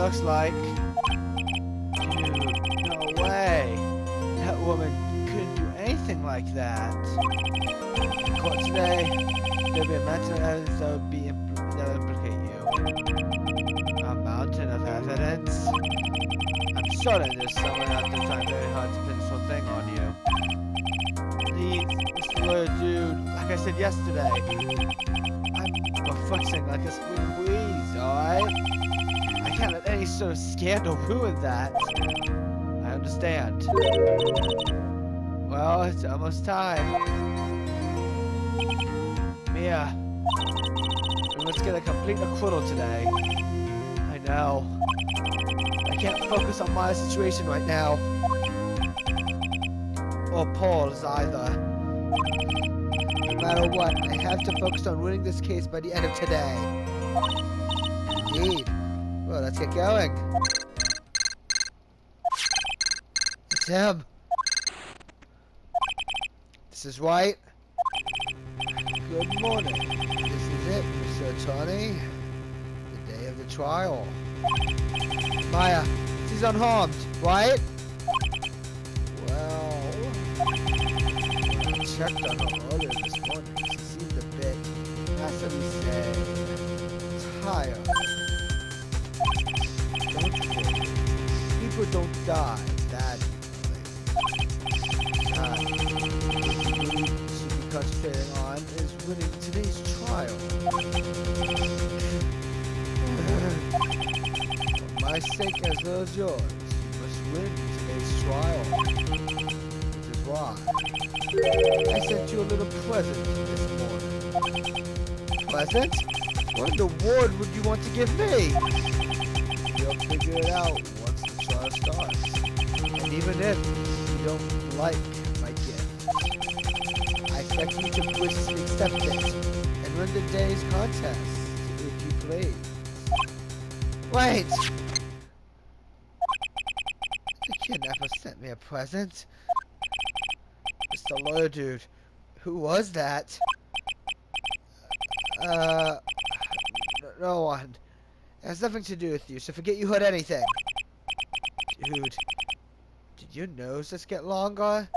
looks like. Dude, no way. That woman couldn't do anything like that. In court today, there'll be a mountain of evidence that will implicate you. A mountain of evidence? I'm certain there's someone out there trying very hard to pin this whole thing on you. Please, Mr. Lawyer Dude, like I said yesterday, I'm reflecting like a spring breeze, alright? I can't let any sort of scandal ruin that. I understand. Well, it's almost time. Mia, we must get a complete acquittal today. I know. I can't focus on my situation right now. Or Paul's either. No matter what, I have to focus on winning this case by the end of today. Indeed. Well, let's get going. It's him. This is Wright. Good morning. This is it, Mr. Attorney. The day of the trial. Maya, she's unharmed, right? Well, I checked on her earlier this morning. She seemed a bit, how shall we say, tired. Don't worry. People don't die that easily. Should be concentrating on is winning today's trial. For my sake as well as yours, you must win today's trial. This is why I sent you a little present this morning. Present? What in the world would you want to give me? You'll figure it out once the trial starts. And even if you don't like my gift, I expect you to graciously accept it and win today's contest, if you please. Wait! The kid never sent me a present. Mr. Lawyer Dude, who was that? No one. It has nothing to do with you, so forget you heard anything. Dude, did your nose just get longer?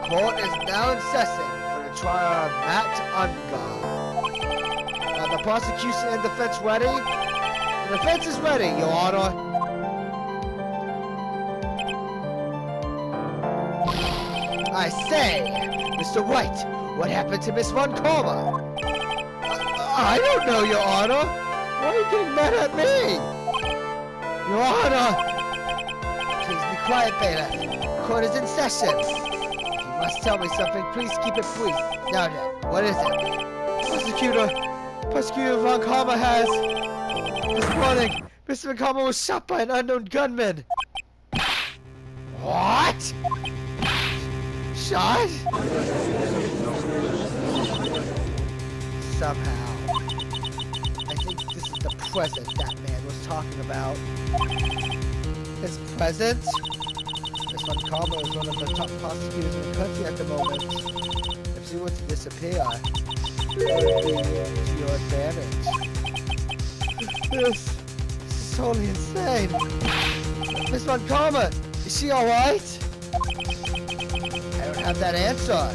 Court is now in session for the trial of Matt Ungar. Are the prosecution and defense ready? The defense is ready, Your Honor. I say, Mr. Wright, what happened to Miss Von Karma? I don't know, Your Honor. Why are you getting mad at me? Your Honor! Please be quiet, bailiff. Court is in session. If you must tell me something, please keep it brief. Now then, what is it? Prosecutor Von Karma has... This morning, Mr. Von Karma was shot by an unknown gunman. What? Shot? Somehow. I think this is the present that man was talking about. His present? Miss Von Karma is one of the top prosecutors in the country at the moment. If she were to disappear, it would be to your advantage. This is totally insane. Miss Von Karma, is she alright? I don't have that answer.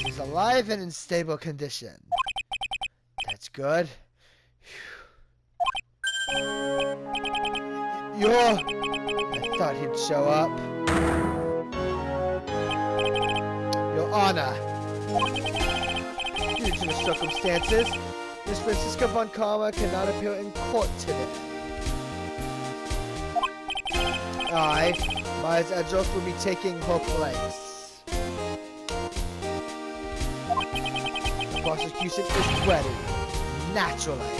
She's alive and in stable condition. That's good. I thought he'd show up. Your Honor, due to the circumstances, Miss Francisca Von Karma cannot appear in court today. I, Myers Edgeworth, will be taking her place. The prosecution is ready, naturally.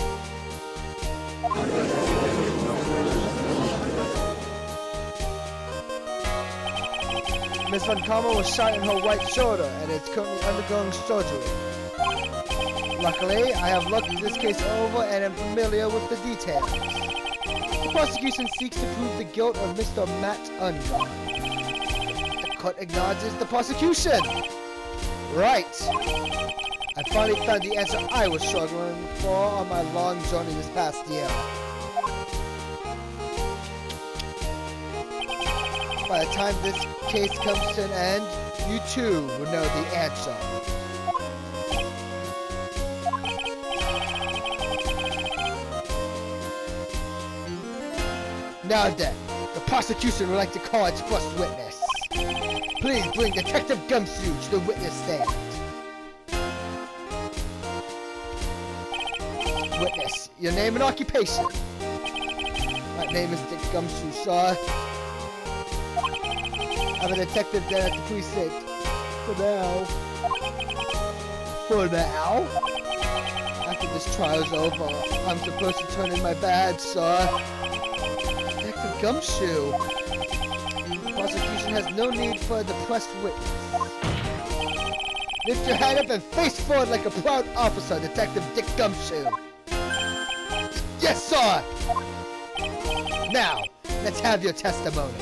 Miss Von Karma was shot in her right shoulder and is currently undergoing surgery. Luckily, I have looked this case over and am familiar with the details. The prosecution seeks to prove the guilt of Mr. Matt Ungar. court acknowledges the prosecution. Right. I finally found the answer I was struggling for on my long journey this past year. By the time this case comes to an end, you too will know the answer. Now then, the prosecution would like to call its first witness. Please bring Detective Gumshoe to the witness stand. Witness, your name and occupation. My name is Dick Gumshoe, sir. I'm a detective down at the precinct. For now. For now? After this trial's over, I'm supposed to turn in my badge, sir. Detective Gumshoe. The prosecution has no need for a depressed witness. Lift your head up and face forward like a proud officer, Detective Dick Gumshoe. Yes, sir! Now, let's have your testimony.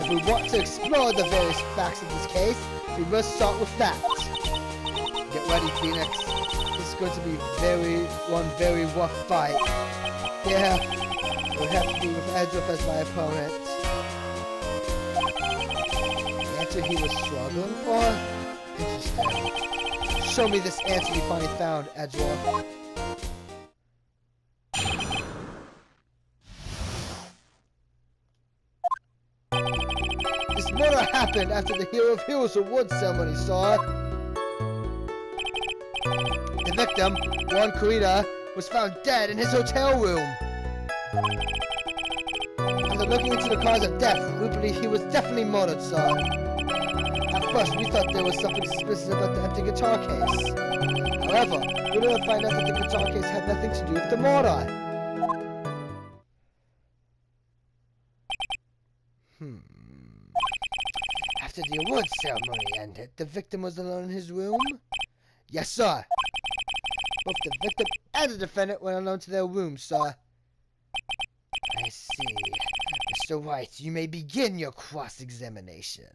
If we want to explore the various facts of this case, we must start with that. Get ready, Phoenix. This is going to be one very rough fight. Yeah, it would have to be with Edruff as my opponent. The answer he was struggling for? Interesting. Show me this answer you finally found, Edruff. This murder happened after the Hero of Heroes Award ceremony, sir. The victim, Juan Corrida, was found dead in his hotel room. After looking into the cause of death, we believe he was definitely murdered, sir. At first, we thought there was something suspicious about the empty guitar case. However, we later find out that the guitar case had nothing to do with the murder. After the award ceremony ended, the victim was alone in his room? Yes, sir. Both the victim and the defendant went alone to their room, sir. I see. Mr. Wright, you may begin your cross-examination.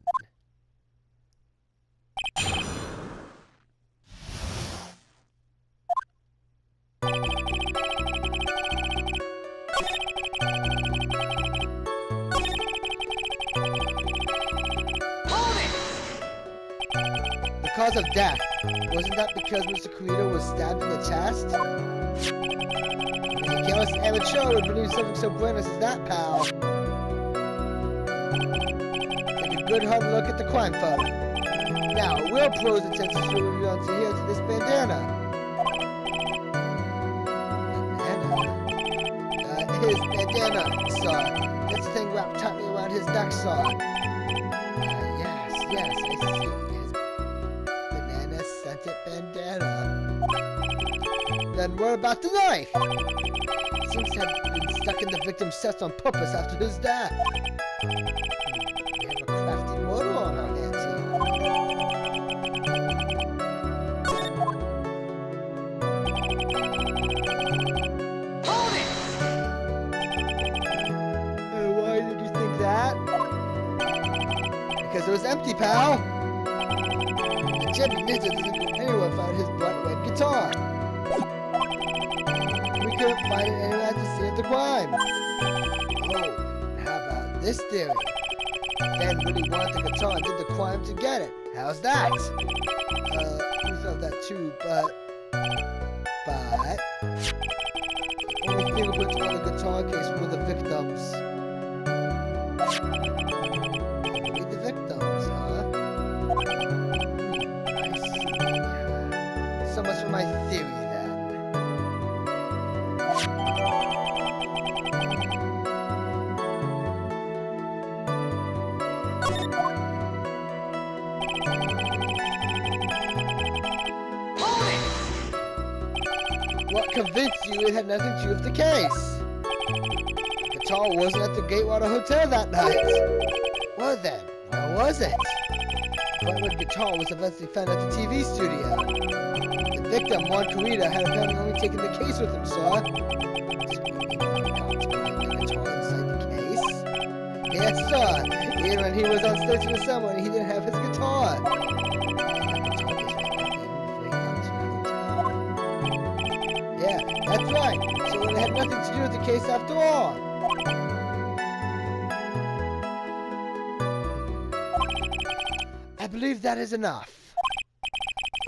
The cause of death, wasn't that because Mr. Corrida was stabbed in the chest? A careless amateur would believe something so brainless as that, pal. Take a good hard look at the crime photo. Now, we'll pros and test to review onto here to this bandana. His bandana, sir. This thing wrapped tightly around his neck, sir. Yes, I see. His banana-scented bandana. Then what about the knife? It seems to have been stuck in the victim's chest on purpose after his death. We have a crafty murder on our hands here. Why did you think that? Because it was empty, pal. The Jim Ninja doesn't go anywhere without his bright red guitar. We couldn't find it anywhere at the scene of the crime. Oh, how about this theory? Dan really wanted the guitar and did the crime to get it. How's that? We thought that too, but... The only fingerprints on the guitar case were the victims. Only the victims, huh? I see. So much for my theory, then. What convinced you it had nothing to do with the case? The guitar wasn't at the Gatewater Hotel that night. Well then, where was it? The Brightwood guitar was eventually found at the TV studio. The victim, Juan Corrida, had apparently only taken the case with him, sir. So you mean he forgot to put the guitar inside the case? Yes, sir. Even when he was on stage with someone, he didn't have his guitar. Yeah, that's right. So it had nothing to do with the case after all. I believe that is enough.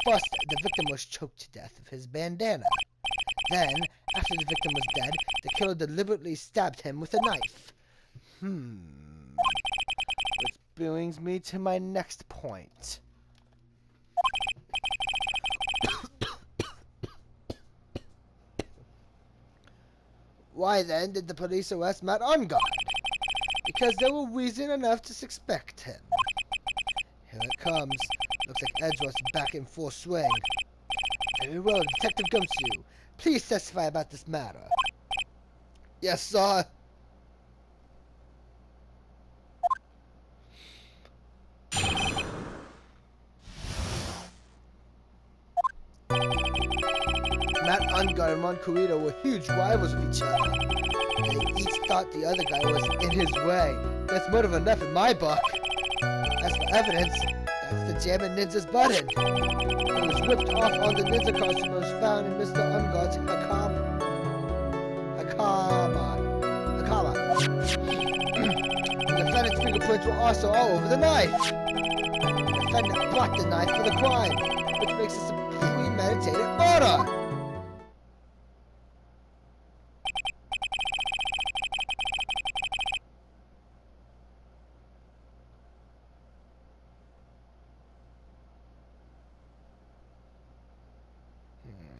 First, the victim was choked to death with his bandana. Then, after the victim was dead, the killer deliberately stabbed him with a knife. Which brings me to my next point. Why then did the police arrest Matt on guard? Because there were reason enough to suspect him. Here it comes. Looks like Edgeworth's back in full swing. Very well, Detective Gumshoe. Please testify about this matter. Yes, sir. Matt Ungar and Ron Corrido were huge rivals of each other. They each thought the other guy was in his way. That's motive enough in my book. As for evidence, that's the Jammin' Ninja's button. It was ripped off on the ninja costume and was found in Mr. Ungar's Hakama. The defendant's fingerprints were also all over the knife. The defendant bought the knife for the crime, which makes this a premeditated murder.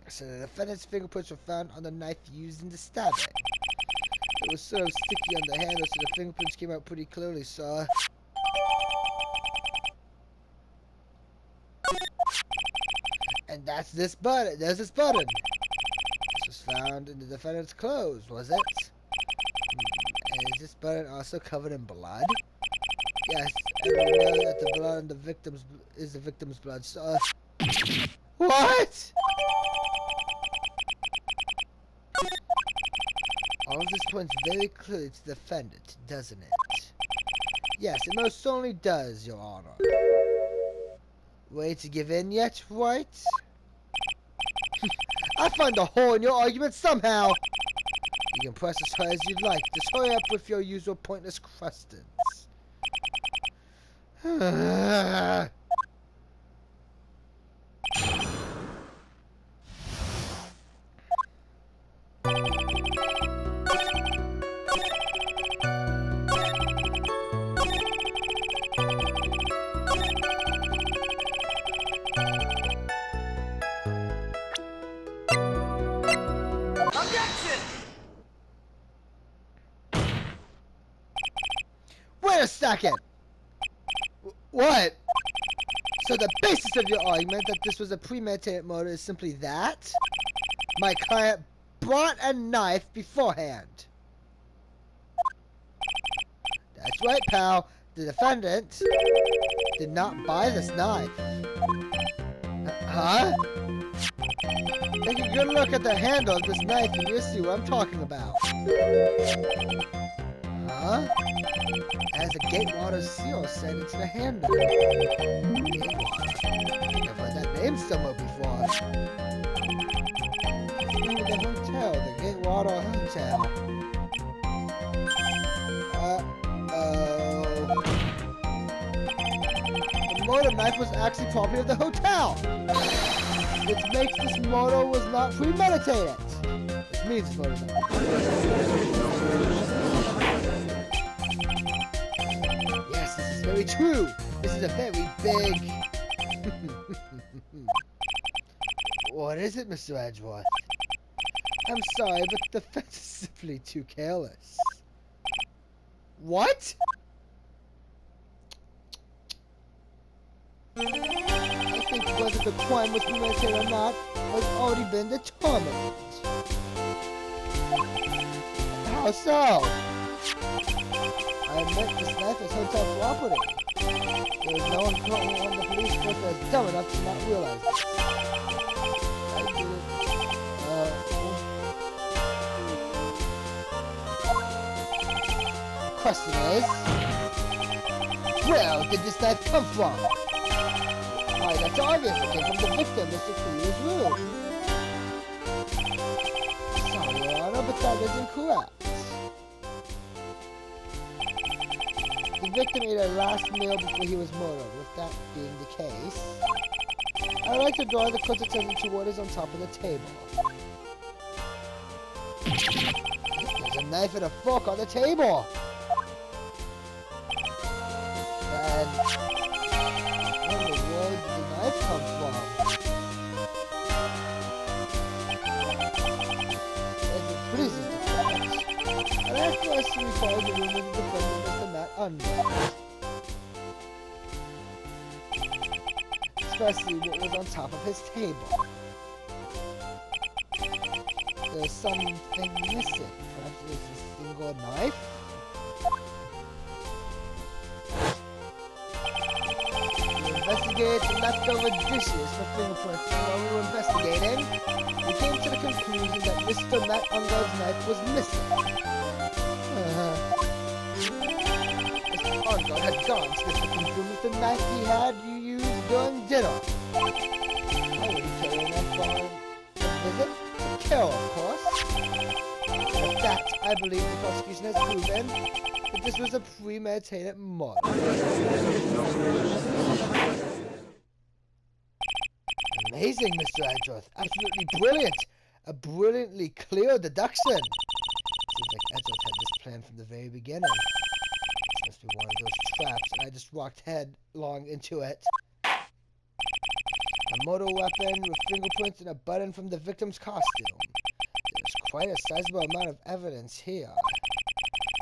So the defendant's fingerprints were found on the knife used in the stabbing. It was sort of sticky on the handle, so the fingerprints came out pretty clearly, sir. And that's this button. There's this button. This was found in the defendant's clothes, was it? And is this button also covered in blood? Yes, and we know that the blood on the victim's is the victim's blood, sir. What? All of this points very clearly to the defendant, doesn't it? Yes, it most certainly does, Your Honor. Ready to give in yet, Wright? I find a hole in your argument somehow! You can press as hard as you'd like. Just hurry up with your usual pointless questions. Wait a second! What? So the basis of your argument that this was a premeditated murder is simply that? My client brought a knife beforehand. That's right, pal. The defendant did not buy this knife. Huh? Take a good look at the handle of this knife and you'll see what I'm talking about. Huh? It has a Gatewater seal set into the handle. Gatewater. I've heard that name somewhere before. It's the name of the hotel, the Gatewater Hotel. Uh-oh. The murder knife was actually property of the hotel. Which makes this murder was not premeditated. Which means it's murder. Yes, this is very true. This is a very big... What is it, Mr. Edgeworth? I'm sorry, but the defense is simply too careless. What? I think whether the crime was premeditated or not has already been determined. How so? I admit this knife is hotel property. There is no one currently on the police force that is dumb enough to not realize this. I did it. question is, where did this knife come from? Why, that's obvious. It came from the victim, Mr. Clear's room. Sorry, Your Honor, but that is incorrect. The victim ate a last meal before he was murdered. With that being the case, I'd like to draw the court's attention to what is on top of the table. There's a knife and a fork on the table. And where in the world did the knife come from? There's a prisoner's defense. I'd like for us to recall the room of the defendant, Mr. Matt Under. Especially what was on top of his table. There's something missing. Perhaps it's a single knife? We investigated the leftover dishes for fingerprints, and while we were investigating, we came to the conclusion that Mr. Matt Ungar's knife was missing. Mr. Ungar had gone to the victim's room with the knife he had used during dinner. Why would he carry a knife on a visit? To kill, of course. With that, I believe the prosecution has proven that this was a premeditated murder. Amazing, Mr. Edgeworth. Absolutely brilliant. A brilliantly clear deduction. Seems like Edgeworth had this plan from the very beginning. This must be one of those traps, and I just walked headlong into it. A motor weapon with fingerprints and a button from the victim's costume. There's quite a sizable amount of evidence here.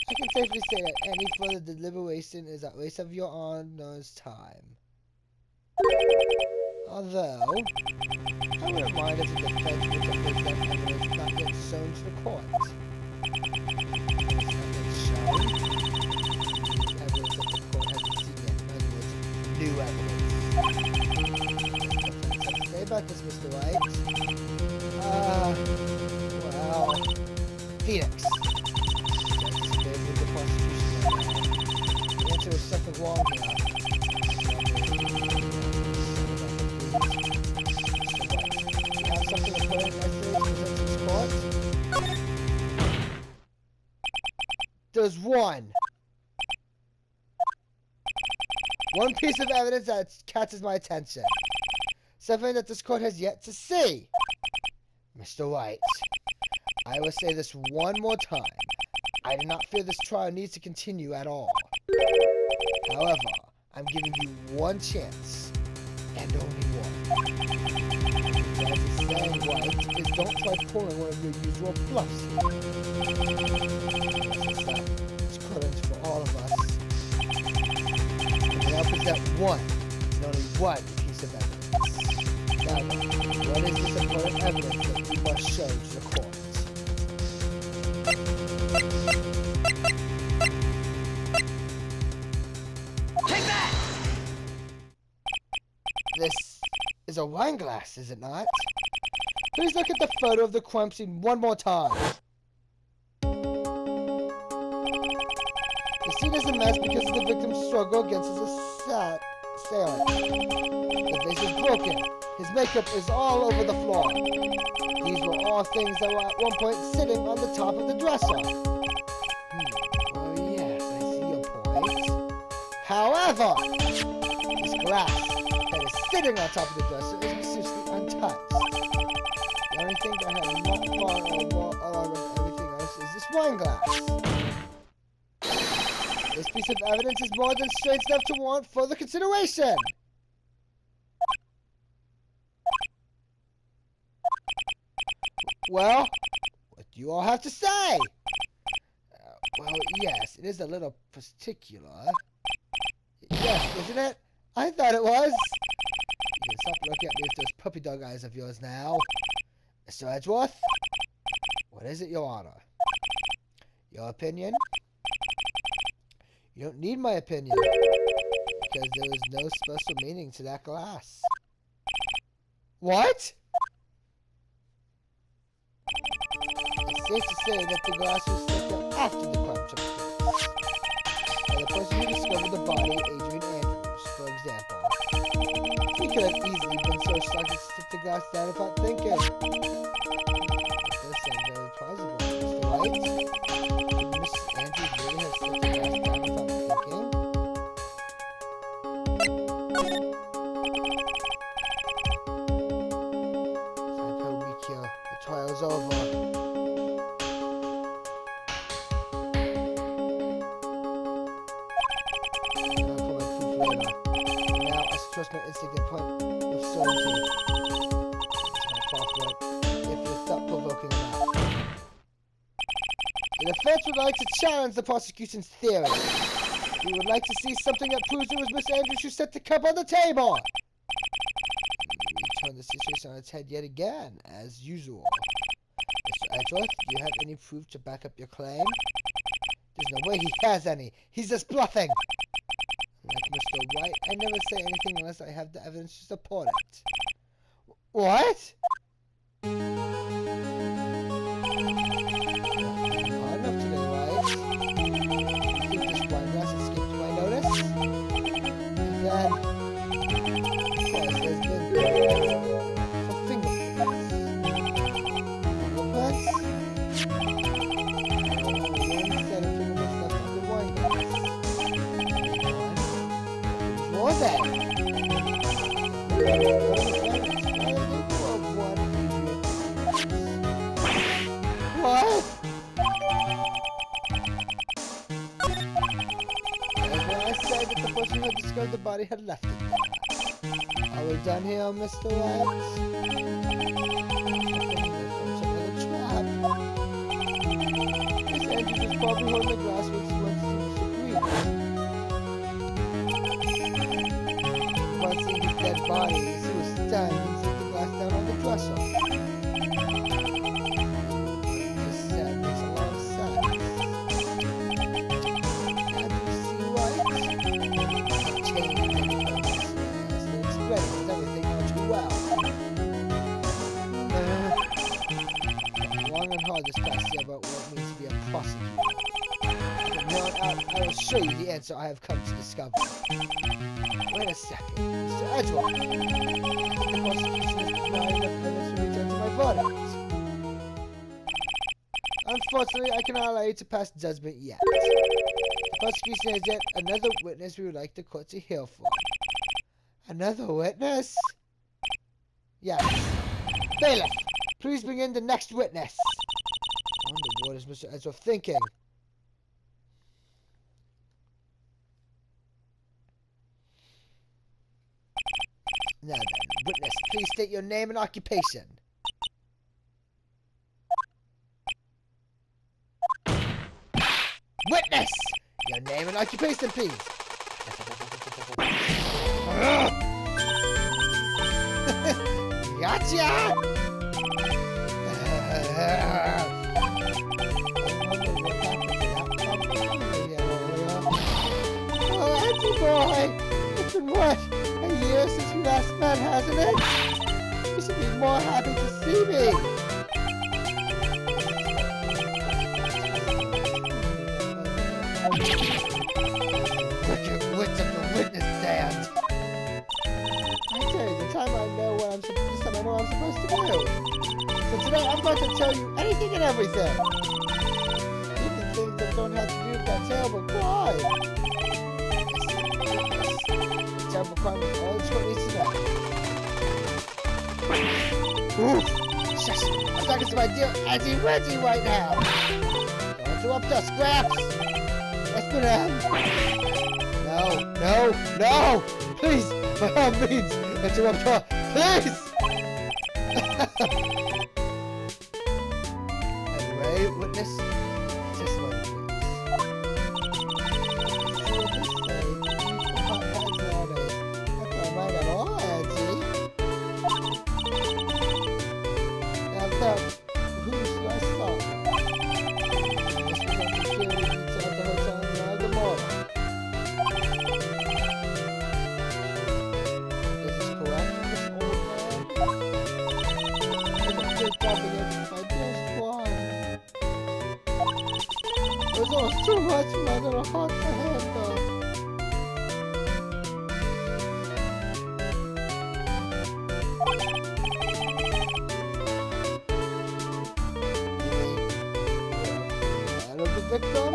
I can safely say that any further deliberation is a waste of Your Honor's time. Although, I wouldn't mind if the defense were to present evidence not yet shown to the court. It's not yet shown. Evidence that the court hasn't seen yet. In other words, new evidence. Say about this, Mr. Wright? Well, Phoenix. The answer is something wrong here. You have something to put in essay to present to this court? There's one piece of evidence that catches my attention. Something that this court has yet to see. Mr. Wright, I will say this one more time. I do not feel this trial needs to continue at all. However, I'm giving you one chance, and only one. As the saying, Wright, is don't try pulling one of your usual bluffs here. Since that is current for all of us, we now present one, and only one piece of evidence. Now, what is this important evidence that we must show to the court? Take that! This is a wine glass, is it not? Please look at the photo of the crime scene one more time. The scene is a mess because of the victim's struggle against his assailant. The vase is broken. His makeup is all over the floor. These were all things that were at one point sitting on the top of the dresser. Oh yes, I see your point. However, this glass that is sitting on top of the dresser is seriously untouched. The only thing that has not fallen along with everything else is this wine glass. This piece of evidence is more than strange enough to warrant further consideration. Well, what do you all have to say? Well, yes, it is a little particular. Yes, isn't it? I thought it was. You can stop looking at me with those puppy dog eyes of yours now. Mr. Edgeworth? What is it, Your Honor? Your opinion? You don't need my opinion, because there is no special meaning to that glass. What? It's safe to say that the glass was taken after the crime took place. the person who discovered the body, Adrian Andrews, for example. He could have easily been so shocked to sit the glass down without thinking. It does sound very plausible, Mr. Wright. Could Miss Andrews really have set the glass down without thinking? Time per week here. The trial's over. Trust my instinct and point of certainty. It's my fault, Wright, if you're thought-provoking enough. The defense would like to challenge the prosecution's theory. We would like to see something that proves it was Miss Andrews who set the cup on the table. We turn the situation on its head yet again, as usual. Mr. Edgeworth, do you have any proof to back up your claim? There's no way he has any. He's just bluffing. Like Mr. Wright, I never say anything unless I have the evidence to support it. What? Hard enough today, Wright. You think this wine glass escaped my notice? And then, of course, there's been some fingerprints. Fingerprints? One set of fingerprints left on the wine glass. Was that? What? As I said that the person who had discovered the body had left it there. Are we done here, Mr. Wright? Another trap. Miss Andrews was probably holding the glass when she went to see Mr. Green. Once seeing his dead body, he was stunned and set the glass down on the dresser. This makes a lot of sense. Have you seen Wright? Change and explains everything much well. Long and hard this past year about what it means to be a prosecutor. From now on out, I will show you the answer I have come to discover. Wait a second, Mr. Edgeworth. I think the prosecution is providing enough evidence to return to my verdict. Unfortunately, I cannot allow you to pass judgment yet. The prosecution has yet another witness we would like the court to hear from. Another witness? Yes. Bailiff, please bring in the next witness. I wonder what is Mr. Edgeworth thinking? Now then, witness, please state your name and occupation. Witness! Your name and occupation, please. Gotcha! Oh, Auntie boy! It's been what? A year since we last met, hasn't it? You should be more happy to see me. Look at wits of the witness stand. I tell you, the time I know what I'm supposed to do. So today I'm going to tell you anything and everything. Even things that don't have to do with that terrible crime. Terrible crime is all the truth needs to know. Oof! Shush! I'm talking to my dear Auntie Reggie right now! Don't interrupt us, Scraps! Let's go down! No! Please! By all means! Interrupt her! Please! Anyway, witness, testimony please. Right at all, Auntie. Now, who should I start? This was on security detail at the hotel in the morning. Is this correct, Miss Old Man? It's a big combination of my dearest one. It was almost too much for my little heart to handle. victim?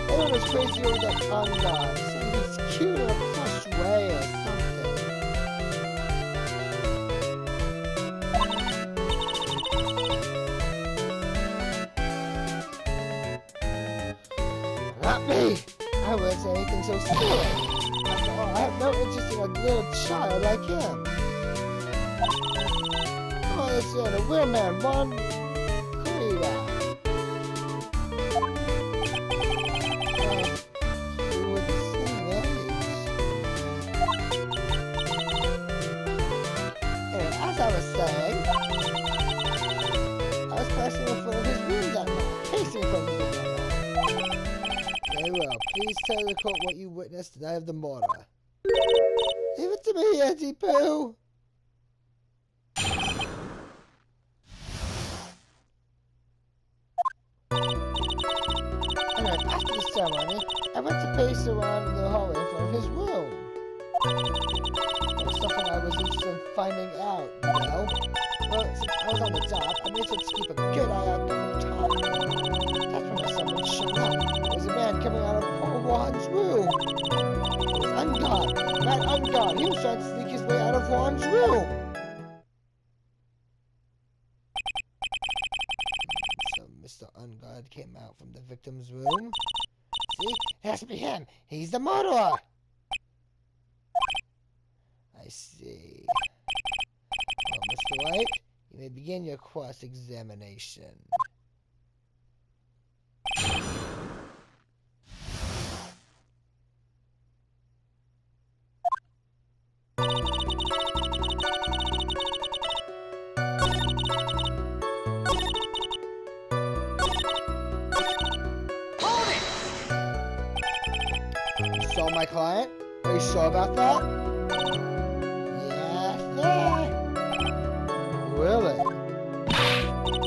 Everyone was crazy over that Undod. He's cute in a plush way or something. Not me! I wouldn't say anything so silly. After all, I have no interest in a little child like him. Oh, listen, a real man, one Korea. You were the same age. Anyway, as I was saying, I was passing in front of his room that night. Pacing in front of his room that night. Very well. Please tell the court what you witnessed the night of the murder. Leave it to me, Auntie Pooh. Anyway, after the ceremony, I went to pace around in the hallway in front of his room. There was something I was interested in finding out, you know? Well, since I was on the job, I made sure to keep a good eye out the whole time. That's when someone showed up. There was a man coming out of Paul Juan's room. It was Ungod. Matt Ungod. He was trying to sneak his way out of Juan's room. So Mr. Ungod came out from the victim's room. See? It has to be him. He's the murderer. I see. Well, Mr. Wright, you may begin your cross-examination. You saw my client? Are you sure about that? Yeah. Really?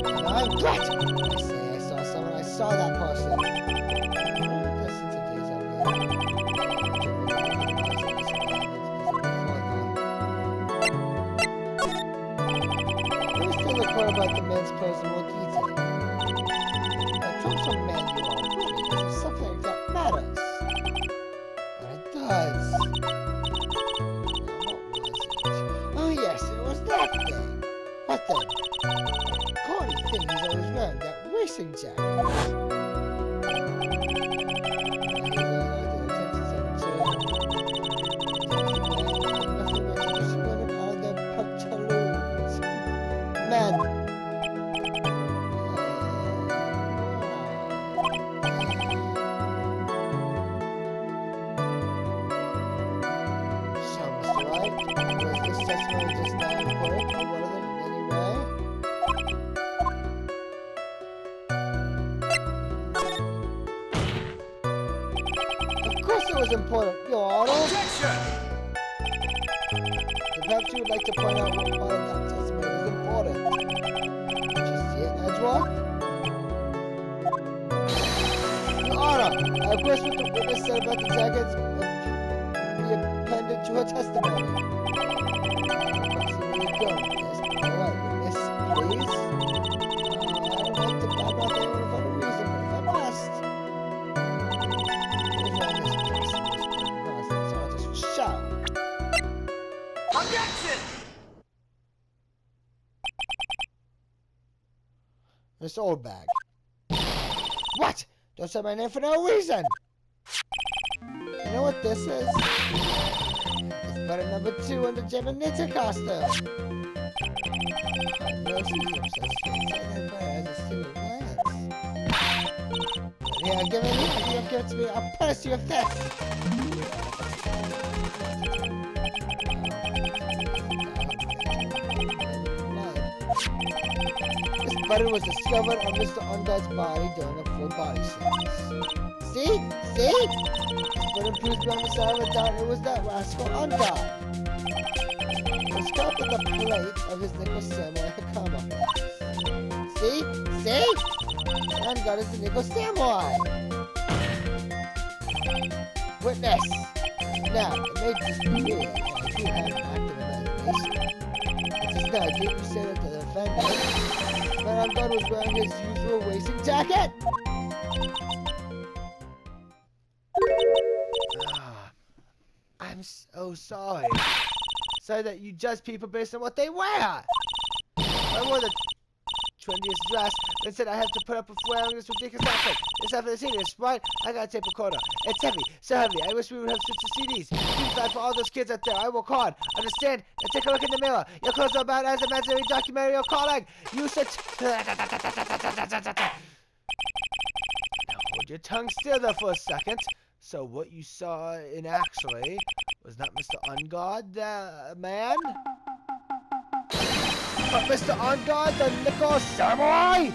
And I'm right! I say I saw someone, I saw that person. Listen to these over there. Let's still record about the man's clothes in more detail. Now, from some manual already, as if something that matters. But it does. Oh yes, it was that thing. What thing? That corny thing he's always wearing, that racing jacket. Man. So, Mr. Wright, was this testimony just not in court, or one of them in any way? Of course it was important, Your Honor! Objection! Perhaps you would like to point out what part of that testimony was important. Did you see it, Edgeworth? Your Honor, I have questioned what the witness said about the jackets and be appended to her testimony. Let's see where you go. Yes, alright, witness, please. I don't like to badmouth anyone for no reason, but if I must. If I must, so I just shall. Objection! Mr. Oldbag. What? Don't say my name for no reason! You know what this is? It's butter number 2 on the Gemma Knitter costume. I know she's obsessed with it, but as a silly glance. Yeah, give it here. You don't give it to me, I'll punish you with this! This butter was discovered on Mr. Ungod's body during a full body search. See? See? This butter proves beyond the shadow of a doubt it was that rascal Ungod. It was carved on the plate of his nickel samurai Hakama blades. See? See? Ungod is the nickel samurai. Witness! Now, it may just be me. I do have an active imagination. It is now, didn't you say that to the defendant? Man, Ungod was wearing his usual racing jacket! Oh, sorry. Sorry that you judge people based on what they wear. I wore the trendiest dress, but instead I have to put up with wearing this ridiculous outfit. It's not for the CDs, right? I got a tape recorder. It's heavy, so heavy. I wish we would have such CDs. Please bad for all those kids out there. I work hard. Understand? And take a look in the mirror. Your clothes are about as imaginary documentary or calling. You should... Now hold your tongue still there for a second. So what you saw in actually was not Mr. Ungod, the man? But Mr. Ungod, the nickel samurai?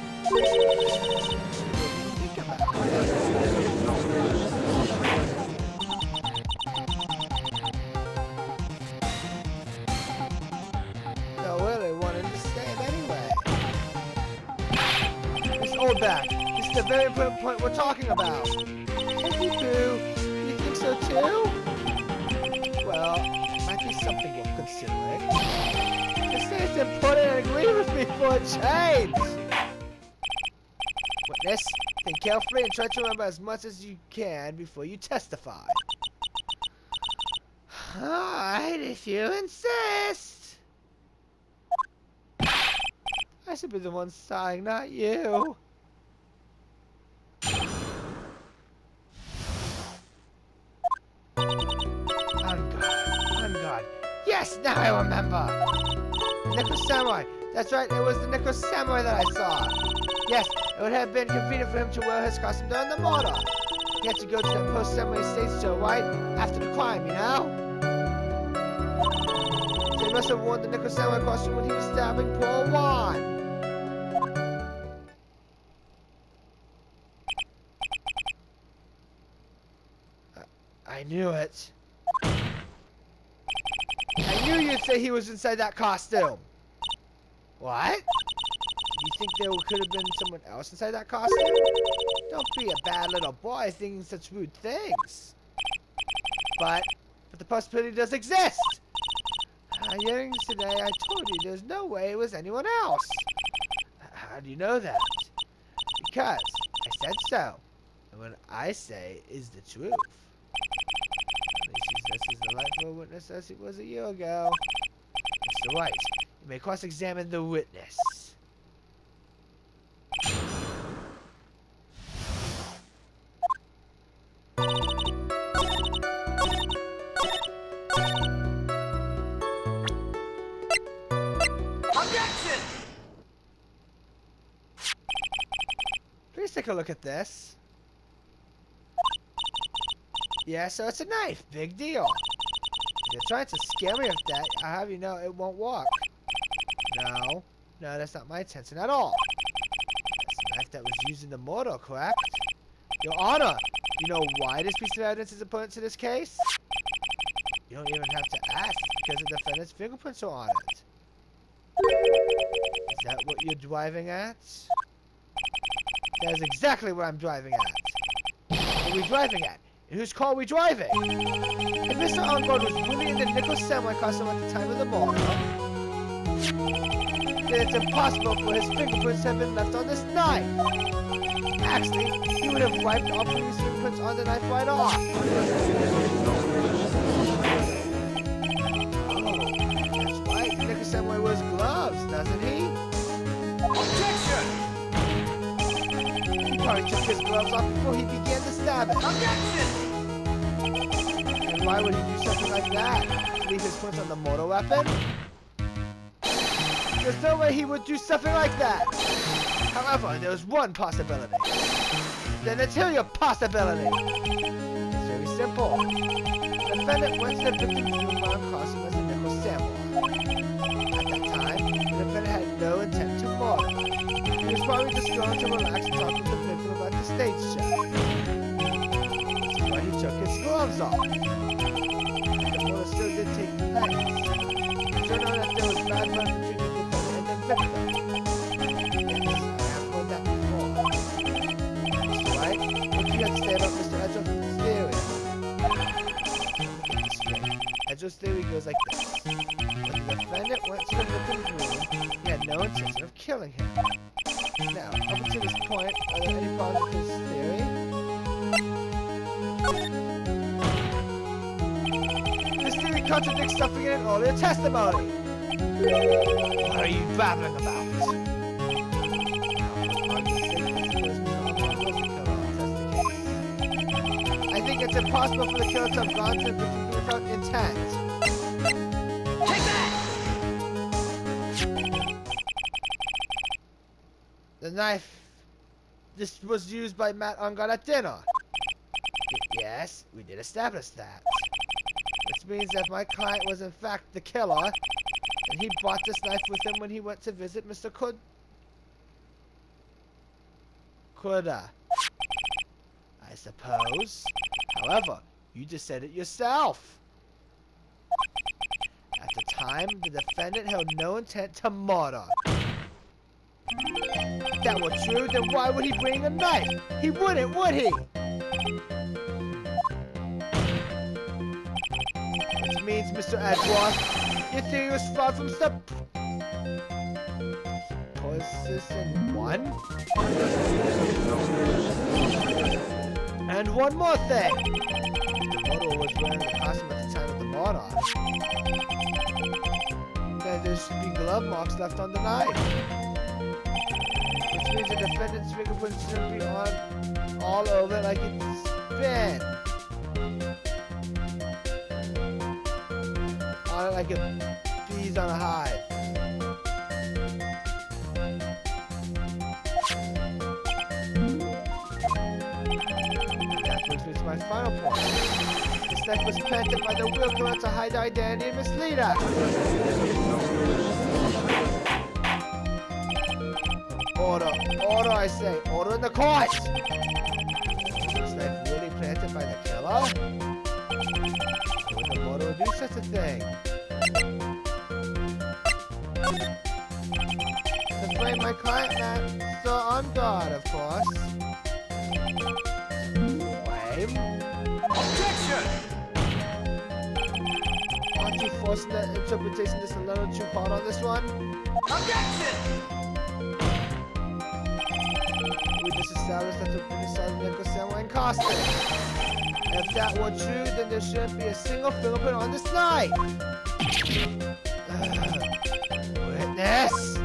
No, really wanted to stand anyway. Mr. Oldback, this is the very important point we're talking about. Hey, you think so too? Well, might be something worth considering. Just say it's important and agree with me for a change. Witness, think carefully and try to remember as much as you can before you testify. Alright, if you insist. I should be the one sighing, not you. On guard. Yes, now I remember. The Nickel Samurai. That's right, it was the Nickel Samurai that I saw. Yes, it would have been convenient for him to wear his costume during the murder. He had to go to that post-samurai stage show, right? After the crime, you know? So he must have worn the Nickel Samurai costume when he was stabbing poor Juan. I knew it. I knew you'd say he was inside that costume. What? You think there could have been someone else inside that costume? Don't be a bad little boy thinking such rude things. But the possibility does exist. Hearings today, I told you there's no way it was anyone else. How do you know that? Because I said so. And what I say is the truth. This is the rightful witness as it was a year ago. Mr. Wright, you may cross-examine the witness. Objection! Please take a look at this. Yeah, so it's a knife. Big deal. If you're trying to scare me with that, I'll have you know it won't work. No, that's not my intention at all. It's the knife that was used in the murder, correct? Your Honor, you know why this piece of evidence is important to this case? You don't even have to ask because the defendant's fingerprints are on it. Is that what you're driving at? That is exactly what I'm driving at. What are we driving at? And whose car are we driving? If Mr. Onboard was really in the Nickel Samurai costume at the time of the murder, then it's impossible for his fingerprints to have been left on this knife. Actually, he would have wiped all previous fingerprints on the knife right off. Oh, that's right. The Nickel Samurai wears gloves, doesn't he? Objection! He probably took his gloves off before he began the stabbing. Objection! And why would he do something like that? Leave his prints on the mortar weapon? There's no way he would do something like that! However, there's one possibility. The material possibility! It's very simple. The defendant went to the victim's room while costume as a Nickel Samurai. At that time, the defendant had no intent to murder. He was probably just going to relax and talk with the victim about the stage show. This is why he took his gloves off. The murder still did take place. It turned out that there was bad blood between the defendant and the victim. Yes, I have heard that before. Mr. Wright, what do you have to say about Mr. Edger's theory? Get this straight. Edger's theory goes like this. When the defendant went to the victim's room, he had no intention of killing him. Now, up until this point, are there any problems with his theory? This theory contradicts something in an earlier testimony. What are you babbling about? I think it's impossible for the killer to have gone to the victim without intent. Take that! The knife. This was used by Matt Ungard at dinner. Yes, we did establish that. Which means that my client was in fact the killer, and he brought this knife with him when he went to visit Mr. Kuda. I suppose. However, you just said it yourself. At the time, the defendant held no intent to murder. If that were true, then why would he bring a knife? He wouldn't, would he? Which means, Mr. Edgeworth, your theory was flawed from position 1? And one more thing. If the murderer was wearing the costume at the time of the murder, then there should be glove marks left on the knife. Which means the defendant's fingerprints shouldn't be on all over it like it's been. On it like a bees on a hive. That brings me to my final point. This knife was planted by the real killer to hide the identity and mislead us. Order, order, I say, order in the court! Was this knife really planted by the killer? Would the murderer do such a thing? To frame my client, Mr. Ungard, of course. Flame? Objection! Aren't you forcing the interpretation just a little too hard on this one? Objection! We just established that the British side of Nicholas Samuel and costume. If that were true, then there shouldn't be a single fingerprint on this knife. Witness!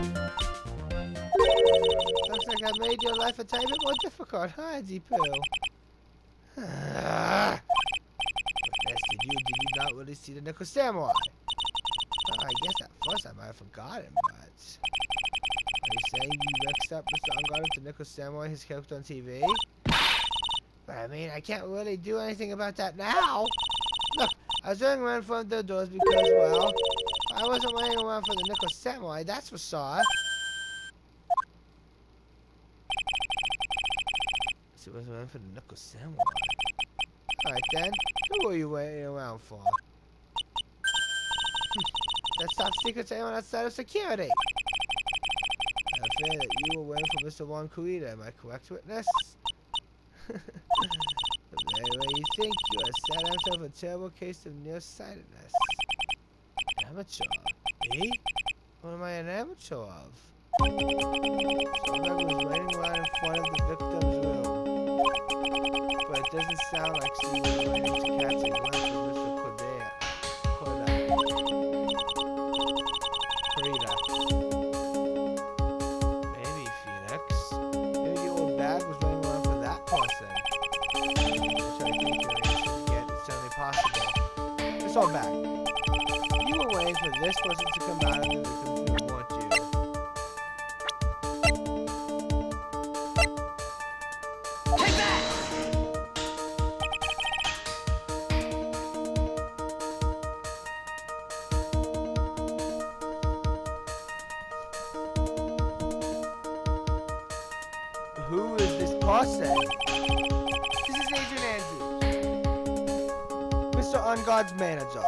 Looks like I made your life a tiny bit more difficult, huh, Deepoo? Witness, did you not really see the Nicholas Samuel? I guess at first I might have forgotten, but... Are you saying you mixed up Mr. Ungard with the Nicholas Samuel, his character on TV? But I mean, I can't really do anything about that now. Look, I was running around front of the doors because, well, I wasn't running around for the Nicholas Samuel, that's for sure. So I was running for the Nicholas Samuel. Alright then, who were you waiting around for? That's top secret to anyone outside of security. I fear that you were waiting for Mr. Juan Kurita, am I correct, witness? The very way you think, you are set out of a terrible case of nearsightedness. Amateur? Me? What am I an amateur of? Somebody was waiting right in front of the victim's room. But it doesn't sound like she was waiting to catch a glimpse of Mr. Kurita. Maybe Phoenix. Maybe the old bag was waiting around for that person. Which I think it's certainly possible. This old bag. You were waiting for this person to come out of the victim's room, weren't you? Take that! Who is this person? This is Agent Andrews, Mr. Ungard's manager.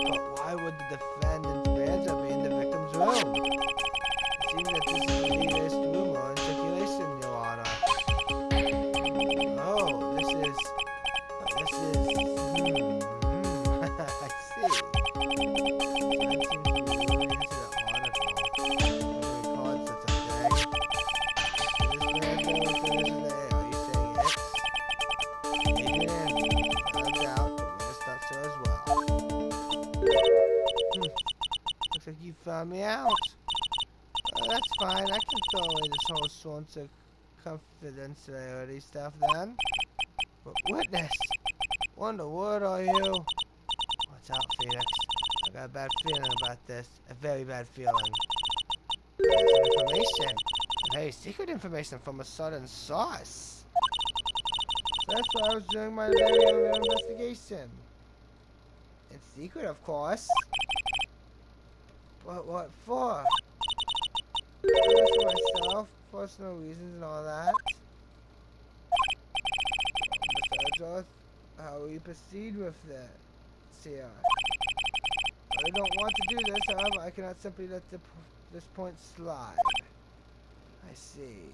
But why would the defendant's manager be in the victim's room? It seems that this is the latest rumor in circulation, Your Honor. Oh, this is, I see. That seems to be related to the article. Nobody called such a thing. Are you saying it? Adrian, no doubt, the witness thought so as found me out. That's fine. I can throw away this whole sort of confidentiality stuff then. But witness, what in the world are you? What's up, Felix? I got a bad feeling about this. A very bad feeling. Information. Very secret information from a certain source. So that's why I was doing my very own investigation. It's secret, of course. But what for? Just for myself, personal reasons and all that. Mr. Edgeworth, how will you proceed with this here? I don't want to do this, however, I cannot simply let this point slide. I see.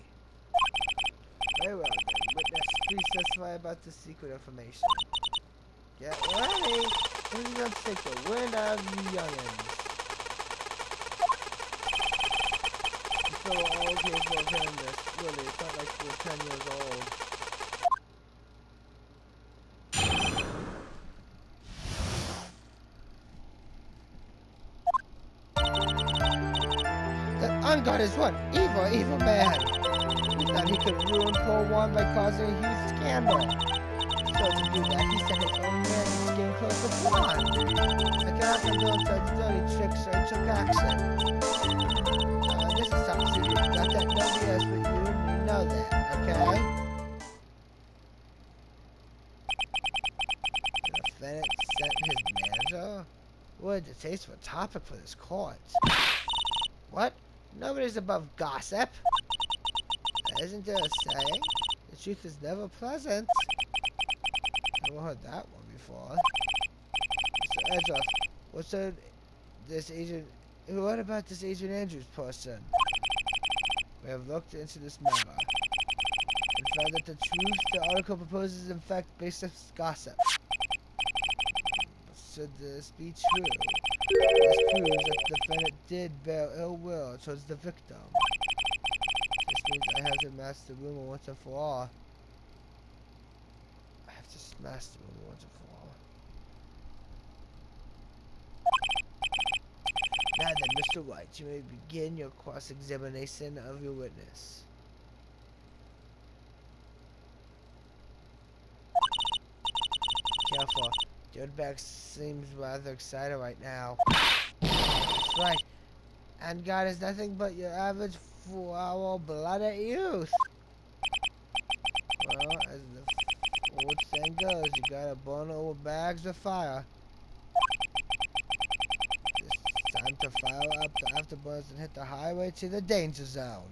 Very well then, witness, please testify about the secret information. Get ready! This is going to take the wind out of you youngins. So we're all capable of hearing this. Really, it's not like we're 10 years old. That Ungod is one evil man. He thought he could ruin poor Juan by causing a huge scandal. So to do that, he sent his own men to getting close to Juan. I cannot condone such dirty tricks, so I took action. This is something secret. Got that nobody else but you and me know that, okay? The defendant sent his manager? What a distasteful topic for this court. What? Nobody's above gossip. Isn't there a saying? The truth is never pleasant. I've never heard that one before. Mr. Edgeworth, what's this agent? What about this Agent Andrews person? We have looked into this matter and found that the truth the article proposes is in fact based on gossip. Should this be true? This proves that the defendant did bear ill will towards the victim. This means I have to mask the rumor once and for all. I have to smash the rumor once and for all. Now then, Mr. Wright, you may begin your cross-examination of your witness. Careful. Dirtbag seems rather excited right now. That's right. And God is nothing but your average 4-hour-blooded youth. Well, as the old saying goes, you gotta burn over bags of fire. It's time to fire up the afterburners and hit the highway to the danger zone.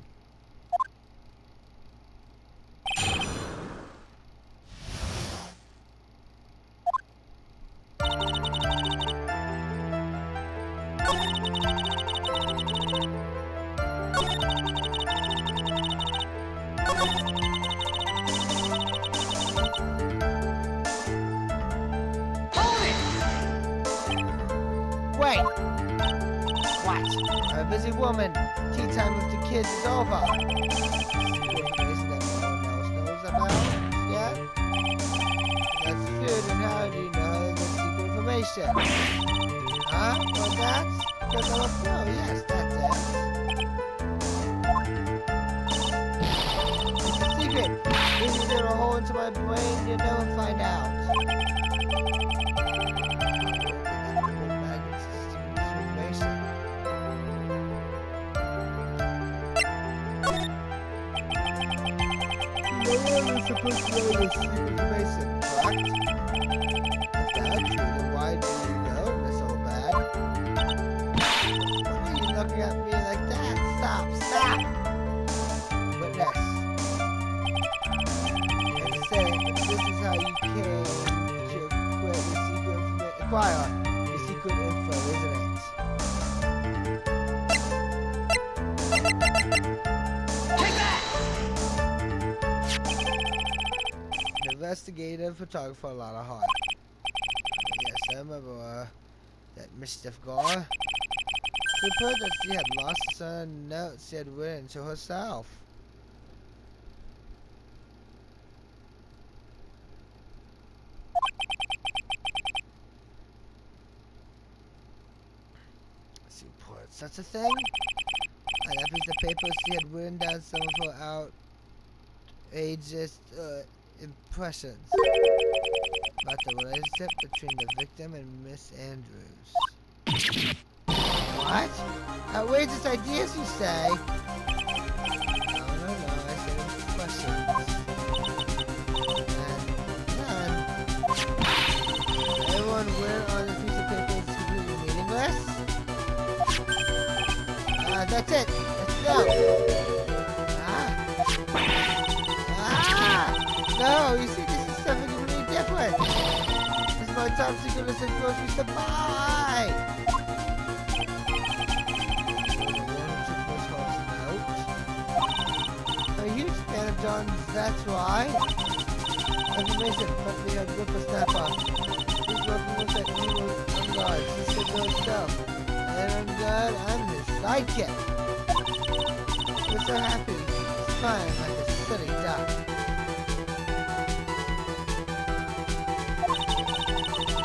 Wait! What? I'm a busy woman. Tea time with the kids is over. Information that no one else knows about yet? That's good, and how do you know the secret information? Huh? Well, that's because I'm a pro. Yes, that's it. It's a secret. If you get a hole into my brain, you'll never find out. No one is supposed to know this secret information, correct? If that's true, then why do you know this old bag? What are you looking at me like that? Stop! Stop! Witness. And say that this is how you came to acquire your secret info, isn't it? Investigative photographer, a lot of heart. Yes, I remember that mischief girl. She reported that she had lost some notes she had written to herself. report. Such a thing? On that piece of paper, she had written down some of her outrageous impressions about the relationship between the victim and Miss Andrews. What? Outrageous ideas, you say? No, I said impressions. And everyone written on this piece of paper is completely meaningless? That's it. Let's go. No, you see, this is something completely different. This is my top secret list of groceries to buy. A huge fan of John's, that's why. Information, but we had grip a snap off. He's working with that evil on guard. He said no stuff. And I'm glad I'm his sidekick. We're so happy. He's fine like a silly duck.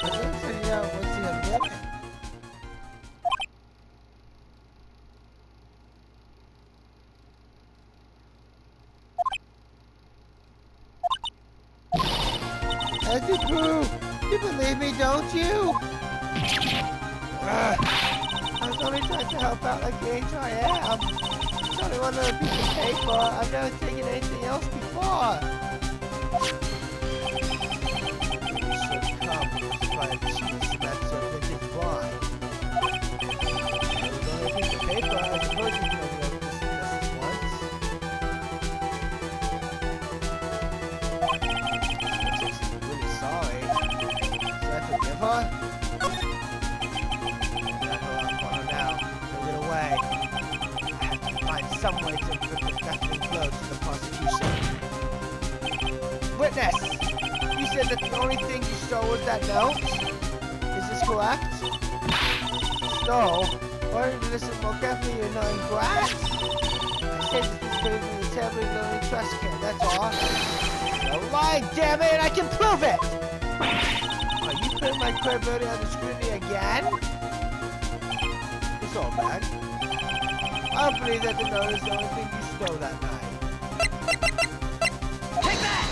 But let's figure out what's he have given. Ezzy Pooh! You believe me, don't you? I was only trying to help out like the angel I am. It's only one little piece of paper. I've never taken anything else before. You should come with my cheese, and that's your vintage wine. It was only a piece of paper. I suppose you can have this once. I'm really sorry. Should I forgive her? Some way to put the Catherine blow to the prosecution. Witness! You said that the only thing you stole was that note? Is this correct? Stole? Why don't you listen more carefully, you annoying brat? I said this is going to be a terribly lonely trash can, that's all. No lying, damn it! I can prove it! Are you putting my credibility under scrutiny again? It's all bad. I don't believe that the note is the only thing you stole that night. Take that!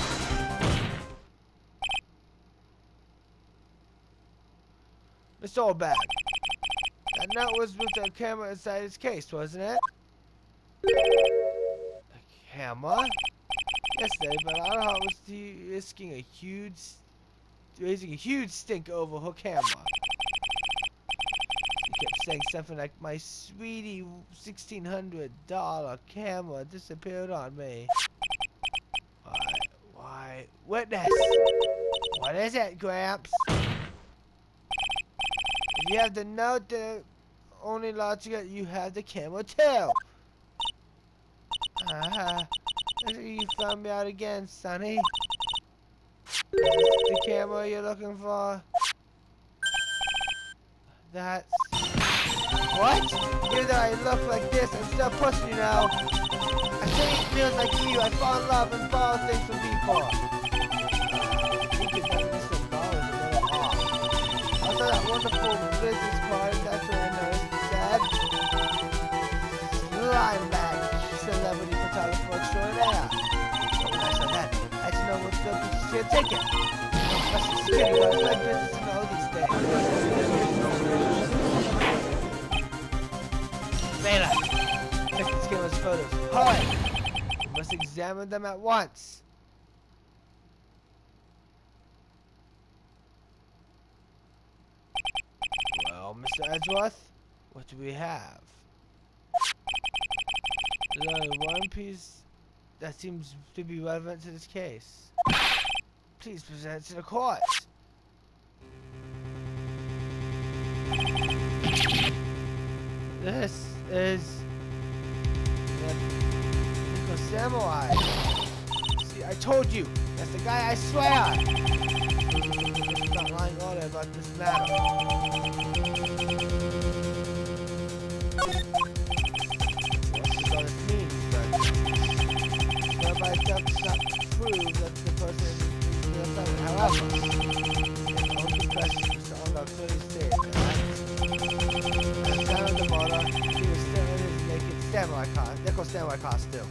It's all bad. That note was with the camera inside his case, wasn't it? The camera? Yes, Dave, but I don't know how it was raising a huge stink over her camera. Kept saying something like, my sweetie $1,600 camera disappeared on me. Why? Witness! What is it, Gramps? If you have the note, the only logic you have the camera too. You found me out again, Sonny. Is this the camera you're looking for? That's... What? Even though I look like this, I'm still pushing, you know. I take meals like you, I fall in love and borrow things from people. You could definitely some dollars a little off. Also that wonderful business card, that's what I noticed, it said. Lineback, celebrity photographer extraordinaire. Oh, when I saw that, I had to know what the pictures you're taking. Special security guard, my business to know these things. Bela, check this camera's photos. Hurry! You must examine them at once. Well, Mr. Edgeworth, what do we have? There's only one piece that seems to be relevant to this case. Please present it to the court. This is the Nico Samurai. See, I told you, that's the guy, I swear. He's not lying on it about this matter. What does all this mean, sir? Well, by itself does not prove that the person is the offender. However, the only question is to unlock 30 days, alright? At the time of the nickel samurai costume.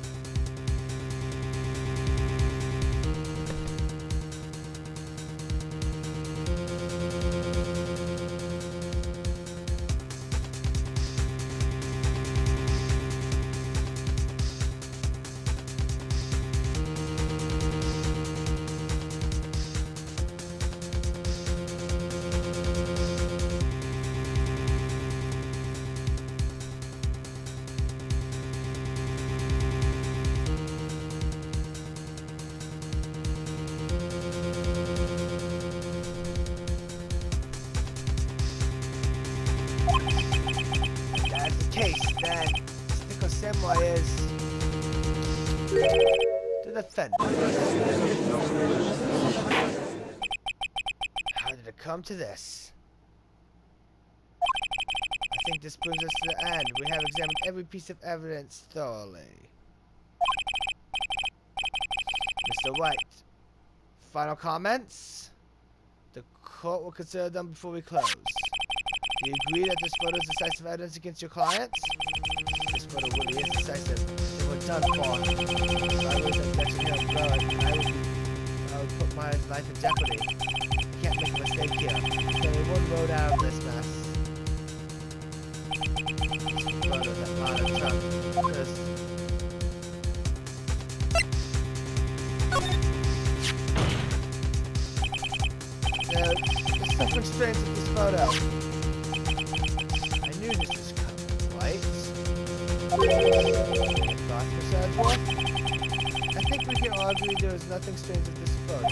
Then Nickel Samurai is the defender. How did it come to this? I think this brings us to the end. We have examined every piece of evidence thoroughly. Mr. Wright, final comments? The court will consider them before we close. Do you agree that this photo is decisive evidence against your clients? This photo really is decisive. They were done for. If I was objection here and blow it, I would put my life in jeopardy. I can't make a mistake here. There's only one road out of this mess. This photo that modern Trump. There's something strange with this photo. This is coming, right? Thoughts, Mr. Edgeworth? I think we can all agree there is nothing strange with this photo.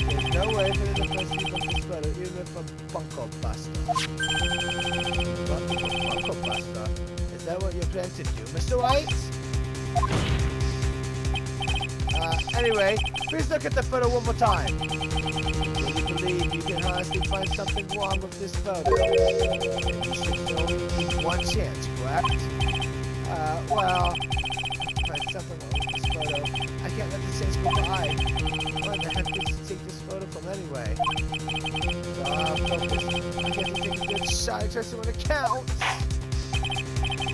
There's no way for the defense to keep up this photo, even if a bunko buster. Bunko buster? Is that what you're planning to do, Mr. White? Anyway, please look at the photo one more time. Do you believe you can honestly find something wrong with this photo? You should only need one chance, correct? Well, find something wrong with this photo. I can't let this chance go by. Why the heck did you take this photo from anyway? So, focus. I guess you take a good shot, especially when it counts.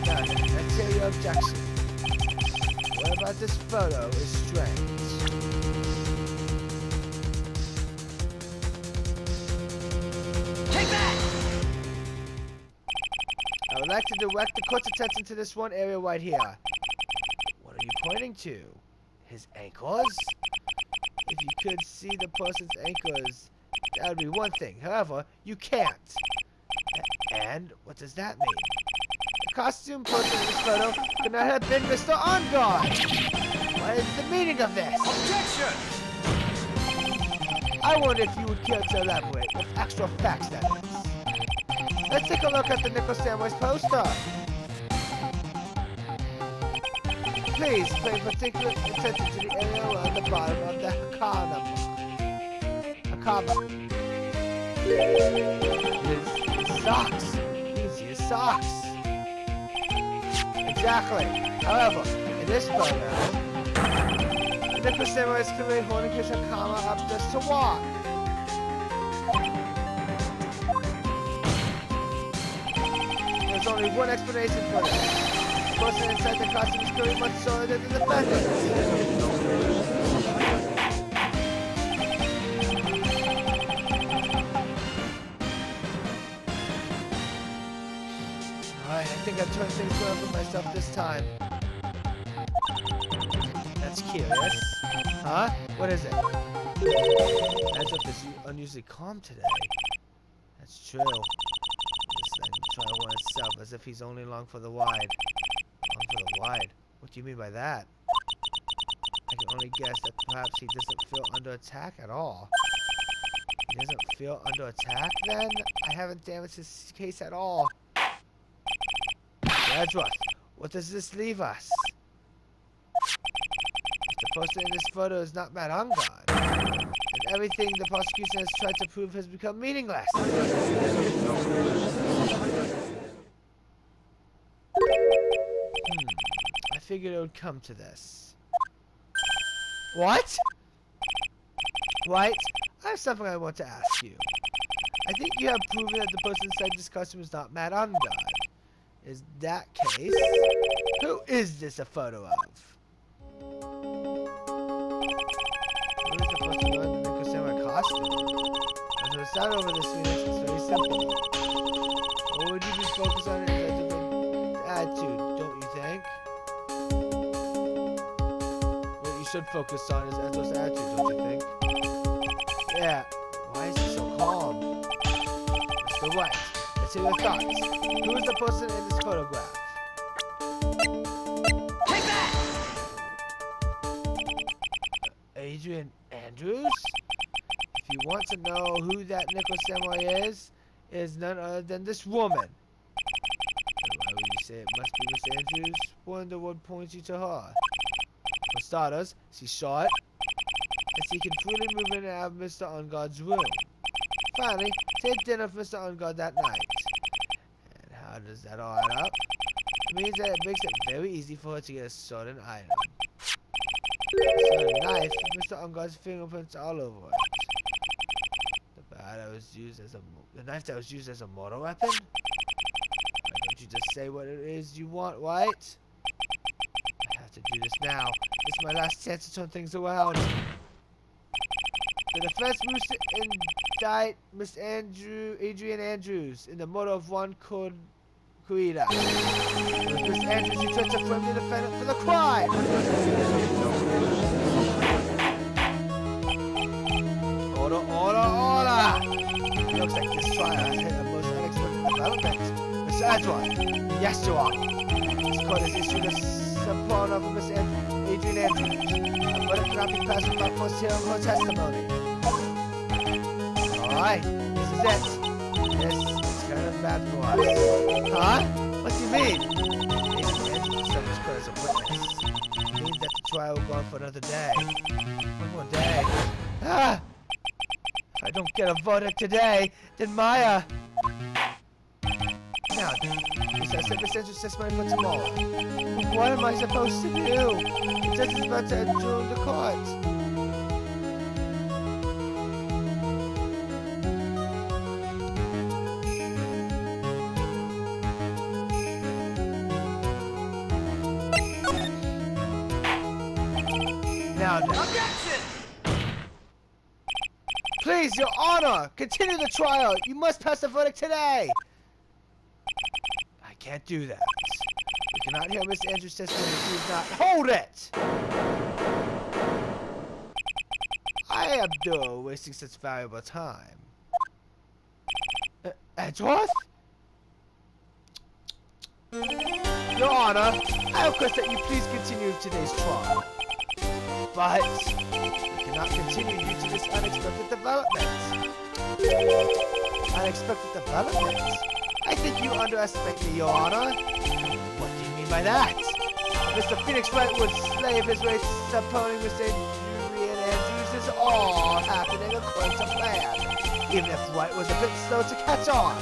Now, let's hear your objection. What about this photo is strange? I would like to direct the court's attention to this one area right here. What are you pointing to? His ankles? If you could see the person's ankles, that would be one thing. However, you can't. And what does that mean? The costume person in this photo could not have been Mr. On Guard. What is the meaning of this? Objection! I wonder if you would care to elaborate with extra facts, that is. Let's take a look at the Nickel Samurai's poster. Please pay particular attention to the area around the bottom of the Hakama. His socks. His socks. Exactly. However, in this photo, the Nickel Samurai is clearly holding his Hakama up just to walk. There's only one explanation for this. The person inside the costume is clearly much taller than the defendant. Alright, I think I've turned things around for myself this time. That's curious. Huh? What is it? Edgeworth is unusually calm today. That's true. Try one itself, as if he's only along for the ride. Along for the ride? What do you mean by that? I can only guess that perhaps he doesn't feel under attack at all. He doesn't feel under attack, then? I haven't damaged his case at all. Edgeworth, what does this leave us? If the person in this photo is not Mad On Guard, then everything the prosecution has tried to prove has become meaningless. I figured it would come to this. What? Right? I have something I want to ask you. I think you have proven that the person inside this costume is not Mad On Guard. Is that case? Who is this a photo of? Who is supposed to learn the Nico Samurai costume? As a sound over this Phoenix, it's very simple. What would you be focused on as a good attitude, don't you think? What you should focus on is Enzo's attitude, don't you think? Yeah. Why is he so calm? Mr. Wright, let's hear your thoughts. Who is the person in this photograph? Take that! Adrian Andrews? If you want to know who that Nico Samurai is none other than this woman. Why would you say it must be Miss Andrews? Wonder what points you to her. For starters, she's short, and she can freely move in and out of Mr. Unguard's room. Finally, she had dinner with Mr. Ungard that night. And how does that all add up? It means that it makes it very easy for her to get a certain item. A certain knife with Mr. Ungard's fingerprints all over it. The knife that was used as a mortal weapon? Why don't you just say what it is you want, White? I have to do this now. It's my last chance to turn things around. The defense moves to indict Adrian Andrews in the murder of Juan Cuida. With Miss Andrews, you tried to frame the defendant for the crime! Order! It looks like this trial has hit a most unexpected development. Mr. Edward, yes you are. This court has issued a subpoena of Miss Adrian Andrews. But it cannot be passed without first hearing her testimony. Alright, this is it. This is kind of bad for us. Huh? What do you mean? Adrian Andrews suffers court as a witness. It means that the trial will go on for another day. One more day. Ah! If I don't get a verdict today, then Maya... Now then, I said Miss Andrews' testimony for tomorrow. What am I supposed to do? The judge is about to adjourn the court. Now then. Objection! Please, Your Honor, continue the trial. You must pass the verdict today. I can't do that. We cannot hear Miss Andrews' testimony if she is not. Hold it! I abjure wasting such valuable time. Edgeworth? Your Honor, I request that you please continue today's trial. But we cannot continue due to this unexpected development. Unexpected development? I think you underestimate me, Your Honor. What do you mean by that? Mr. Phoenix Wright would slave his way to supporting Mr. Adrian Andrews is all happening according to plan. Even if Wright was a bit slow to catch on.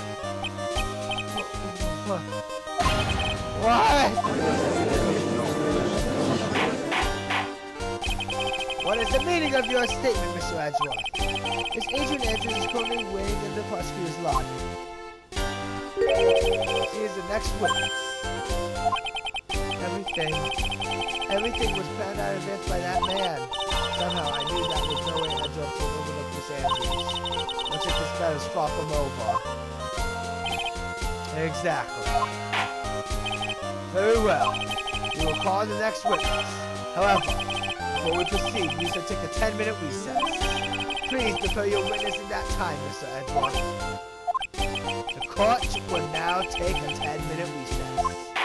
What? What is the meaning of your statement, Mr. Edgeworth? Miss Adrian Andrews is currently waiting in the prosecutor's lobby. She is the next witness. Everything was planned out in advance by that man. Somehow I knew that was no way Edgeworth would overlook Miss Andrews. Looks like this battle is far from over. Exactly. Very well. We will call the next witness. However, before we proceed, we shall take a 10-minute recess. Please prepare your witness in that time, Mr. Edgeworth. The court will now take a 10-minute recess.